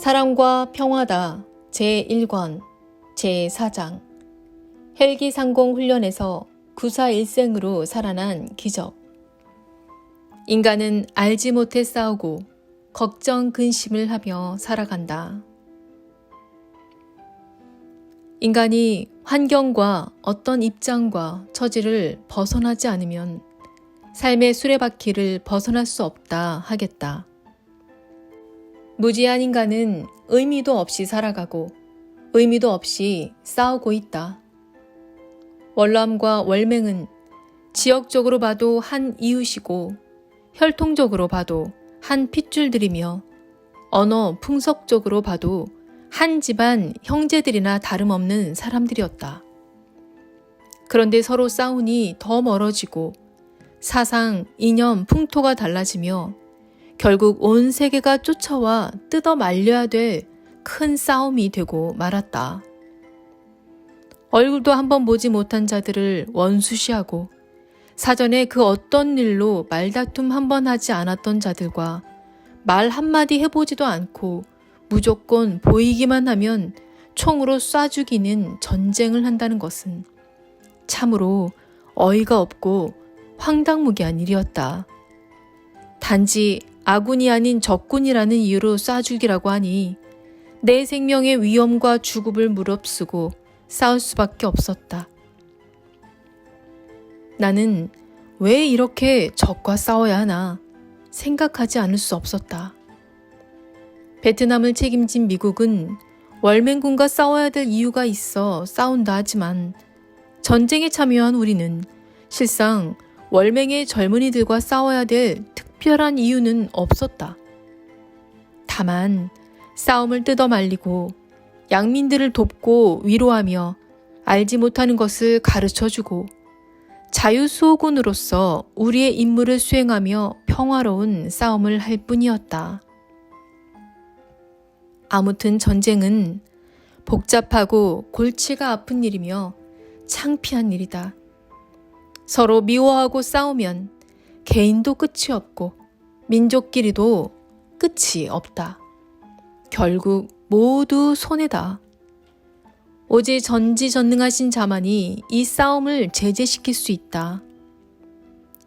사랑과 평화다 제1권 제4장 헬기 상공 훈련에서 구사일생으로 살아난 기적. 인간은 알지 못해 싸우고 걱정 근심을 하며 살아간다. 인간이 환경과 어떤 입장과 처지를 벗어나지 않으면 삶의 수레바퀴를 벗어날 수 없다 하겠다. 무지한 인간은 의미도 없이 살아가고 의미도 없이 싸우고 있다. 월남과 월맹은 지역적으로 봐도 한 이웃이고 혈통적으로 봐도 한 핏줄들이며 언어 풍속적으로 봐도 한 집안 형제들이나 다름없는 사람들이었다. 그런데 서로 싸우니 더 멀어지고 사상, 이념, 풍토가 달라지며 결국 온 세계가 쫓아와 뜯어 말려야 될 큰 싸움이 되고 말았다. 얼굴도 한번 보지 못한 자들을 원수시하고 사전에 그 어떤 일로 말다툼 한번 하지 않았던 자들과 말 한마디 해보지도 않고 무조건 보이기만 하면 총으로 쏴 죽이는 전쟁을 한다는 것은 참으로 어이가 없고 황당무계한 일이었다. 단지 아군이 아닌 적군이라는 이유로 쏴 죽이라고 하니 내 생명의 위험과 죽음을 무릅쓰고 싸울 수밖에 없었다. 나는 왜 이렇게 적과 싸워야 하나 생각하지 않을 수 없었다. 베트남을 책임진 미국은 월맹군과 싸워야 될 이유가 있어 싸운다 하지만 전쟁에 참여한 우리는 실상 월맹의 젊은이들과 싸워야 될 특별한 이유는 없었다. 다만 싸움을 뜯어 말리고 양민들을 돕고 위로하며 알지 못하는 것을 가르쳐주고 자유수호군으로서 우리의 임무를 수행하며 평화로운 싸움을 할 뿐이었다. 아무튼 전쟁은 복잡하고 골치가 아픈 일이며 창피한 일이다. 서로 미워하고 싸우면 개인도 끝이 없고 민족끼리도 끝이 없다. 결국 모두 손해다. 오직 전지전능하신 자만이 이 싸움을 제재시킬 수 있다.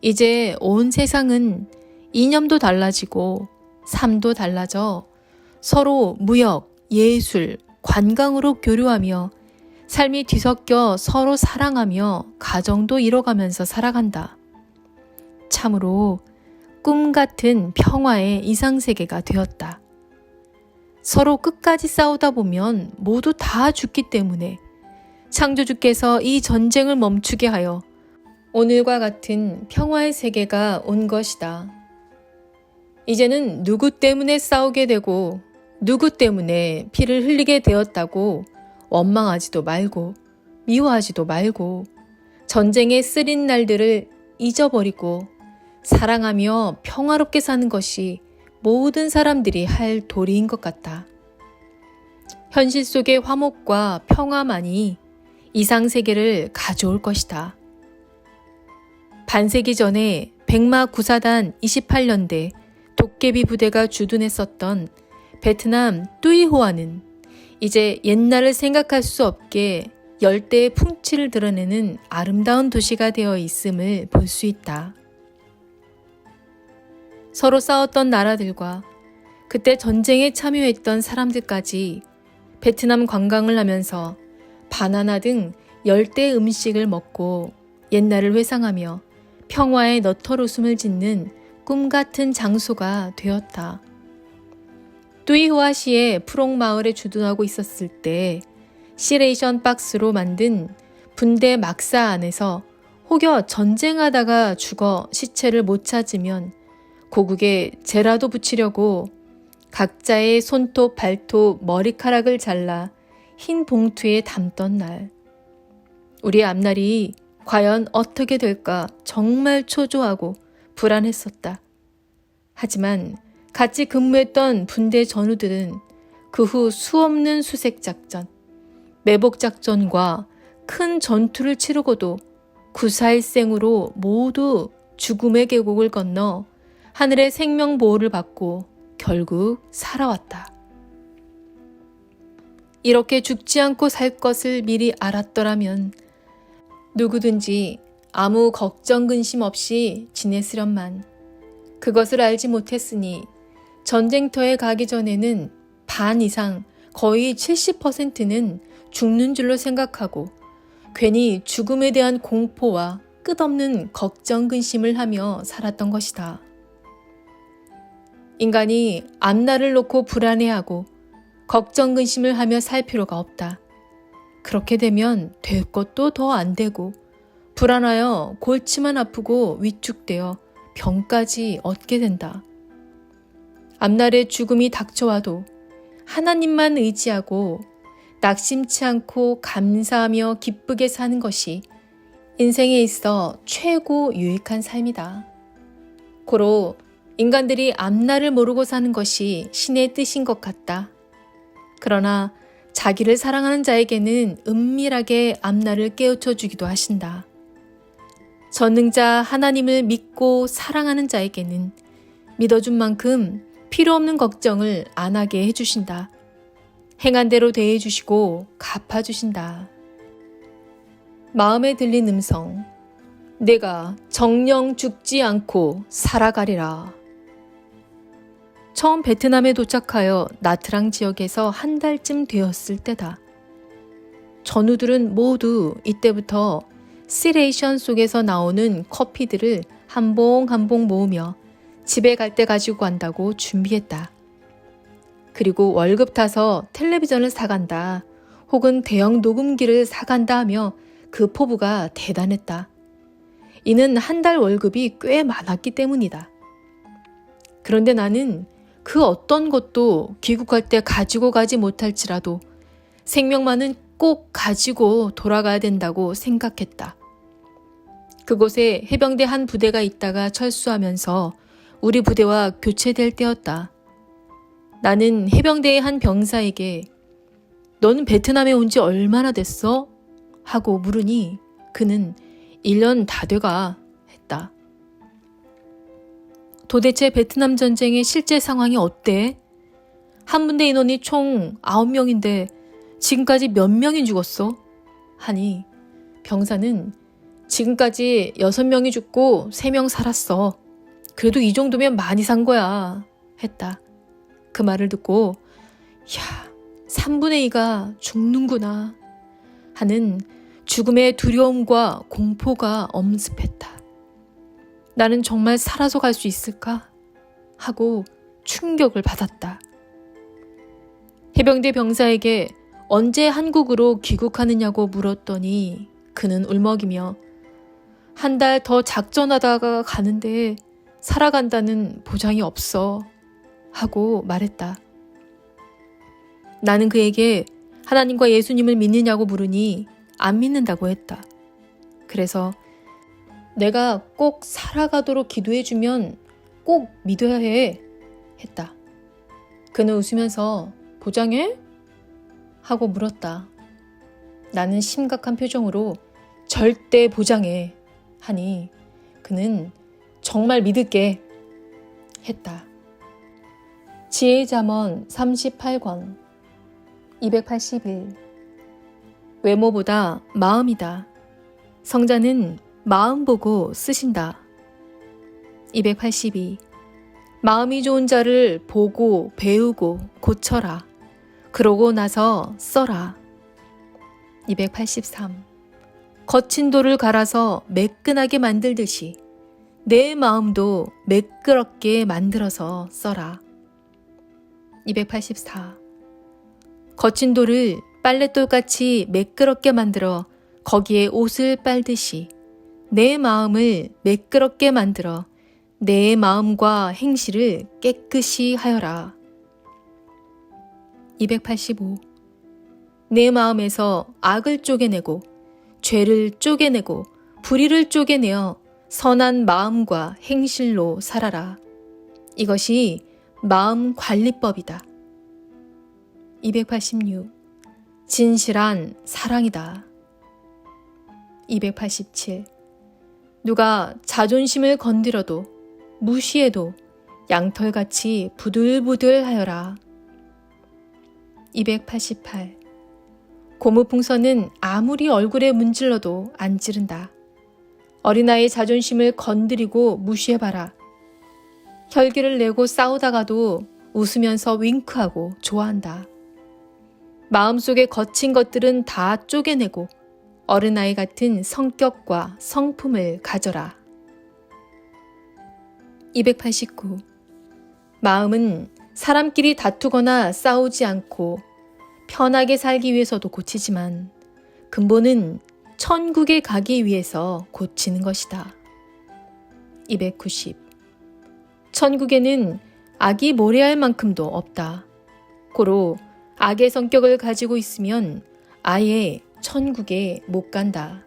이제 온 세상은 이념도 달라지고 삶도 달라져 서로 무역, 예술, 관광으로 교류하며 삶이 뒤섞여 서로 사랑하며 가정도 이뤄가면서 살아간다. 참으로 꿈 같은 평화의 이상세계가 되었다. 서로 끝까지 싸우다 보면 모두 다 죽기 때문에 창조주께서 이 전쟁을 멈추게 하여 오늘과 같은 평화의 세계가 온 것이다. 이제는 누구 때문에 싸우게 되고 누구 때문에 피를 흘리게 되었다고 원망하지도 말고 미워하지도 말고 전쟁의 쓰린 날들을 잊어버리고 사랑하며 평화롭게 사는 것이 모든 사람들이 할 도리인 것 같다. 현실 속의 화목과 평화만이 이상세계를 가져올 것이다. 반세기 전에 백마 구사단 28년대 도깨비 부대가 주둔했었던 베트남 뚜이호아는 이제 옛날을 생각할 수 없게 열대의 풍치를 드러내는 아름다운 도시가 되어 있음을 볼 수 있다. 서로 싸웠던 나라들과 그때 전쟁에 참여했던 사람들까지 베트남 관광을 하면서 바나나 등 열대 음식을 먹고 옛날을 회상하며 평화의 너털웃음을 짓는 꿈같은 장소가 되었다. 뚜이호아시의 프롱마을에 주둔하고 있었을 때 시레이션 박스로 만든 분대 막사 안에서 혹여 전쟁하다가 죽어 시체를 못 찾으면 고국에 재라도 붙이려고 각자의 손톱, 발톱, 머리카락을 잘라 흰 봉투에 담던 날. 우리의 앞날이 과연 어떻게 될까 정말 초조하고 불안했었다. 하지만 같이 근무했던 분대 전우들은 그 후 수없는 수색작전, 매복작전과 큰 전투를 치르고도 구사일생으로 모두 죽음의 계곡을 건너 하늘의 생명보호를 받고 결국 살아왔다. 이렇게 죽지 않고 살 것을 미리 알았더라면 누구든지 아무 걱정 근심 없이 지냈으련만. 그것을 알지 못했으니 전쟁터에 가기 전에는 반 이상, 거의 70%는 죽는 줄로 생각하고 괜히 죽음에 대한 공포와 끝없는 걱정 근심을 하며 살았던 것이다. 인간이 앞날을 놓고 불안해하고 걱정 근심을 하며 살 필요가 없다. 그렇게 되면 될 것도 더 안 되고 불안하여 골치만 아프고 위축되어 병까지 얻게 된다. 앞날에 죽음이 닥쳐와도 하나님만 의지하고 낙심치 않고 감사하며 기쁘게 사는 것이 인생에 있어 최고 유익한 삶이다. 고로 인간들이 앞날을 모르고 사는 것이 신의 뜻인 것 같다. 그러나 자기를 사랑하는 자에게는 은밀하게 앞날을 깨우쳐 주기도 하신다. 전능자 하나님을 믿고 사랑하는 자에게는 믿어준 만큼 필요 없는 걱정을 안 하게 해주신다. 행한 대로 대해주시고 갚아주신다. 마음에 들린 음성. 내가 정령 죽지 않고 살아가리라. 처음 베트남에 도착하여 나트랑 지역에서 한 달쯤 되었을 때다. 전우들은 모두 이때부터 시레이션 속에서 나오는 커피들을 한 봉 한 봉 모으며 집에 갈 때 가지고 간다고 준비했다. 그리고 월급 타서 텔레비전을 사간다, 혹은 대형 녹음기를 사간다 하며 그 포부가 대단했다. 이는 한 달 월급이 꽤 많았기 때문이다. 그런데 나는 그 어떤 것도 귀국할 때 가지고 가지 못할지라도 생명만은 꼭 가지고 돌아가야 된다고 생각했다. 그곳에 해병대 한 부대가 있다가 철수하면서 우리 부대와 교체될 때였다. 나는 해병대의 한 병사에게 "너는 베트남에 온 지 얼마나 됐어?" 하고 물으니 그는 1년 다 돼가 했다. 도대체 베트남 전쟁의 실제 상황이 어때? 한 분대 인원이 총 9명인데 지금까지 몇 명이 죽었어? 하니 병사는 지금까지 6명이 죽고 3명 살았어. 그래도 이 정도면 많이 산 거야. 했다. 그 말을 듣고 야, 3분의 2가 죽는구나 하는 죽음의 두려움과 공포가 엄습했다. 나는 정말 살아서 갈 수 있을까? 하고 충격을 받았다. 해병대 병사에게 언제 한국으로 귀국하느냐고 물었더니 그는 울먹이며 "한 달 더 작전하다가 가는데 살아간다는 보장이 없어." 하고 말했다. 나는 그에게 하나님과 예수님을 믿느냐고 물으니 안 믿는다고 했다. 그래서 "내가 꼭 살아가도록 기도해주면 꼭 믿어야 해." 했다. 그는 웃으면서 "보장해?" 하고 물었다. 나는 심각한 표정으로 "절대 보장해." 하니 그는 "정말 믿을게." 했다. 지혜의 잠언 38권 281. 외모보다 마음이다. 성자는 마음 보고 쓰신다. 282. 마음이 좋은 자를 보고 배우고 고쳐라. 그러고 나서 써라. 283. 거친 돌을 갈아서 매끈하게 만들듯이 내 마음도 매끄럽게 만들어서 써라. 284. 거친 돌을 빨랫돌같이 매끄럽게 만들어 거기에 옷을 빨듯이 내 마음을 매끄럽게 만들어 내 마음과 행실을 깨끗이 하여라. 285. 내 마음에서 악을 쪼개내고 죄를 쪼개내고 불의를 쪼개내어 선한 마음과 행실로 살아라. 이것이 마음 관리법이다. 286. 진실한 사랑이다. 287. 누가 자존심을 건드려도 무시해도 양털같이 부들부들하여라. 288. 고무풍선은 아무리 얼굴에 문질러도 안 찌른다. 어린아이의 자존심을 건드리고 무시해봐라. 혈기를 내고 싸우다가도 웃으면서 윙크하고 좋아한다. 마음속에 거친 것들은 다 쪼개내고 어른아이 같은 성격과 성품을 가져라. 289. 마음은 사람끼리 다투거나 싸우지 않고 편하게 살기 위해서도 고치지만 근본은 천국에 가기 위해서 고치는 것이다. 290. 천국에는 악이 모래알 만큼도 없다. 고로 악의 성격을 가지고 있으면 아예 천국에 못 간다.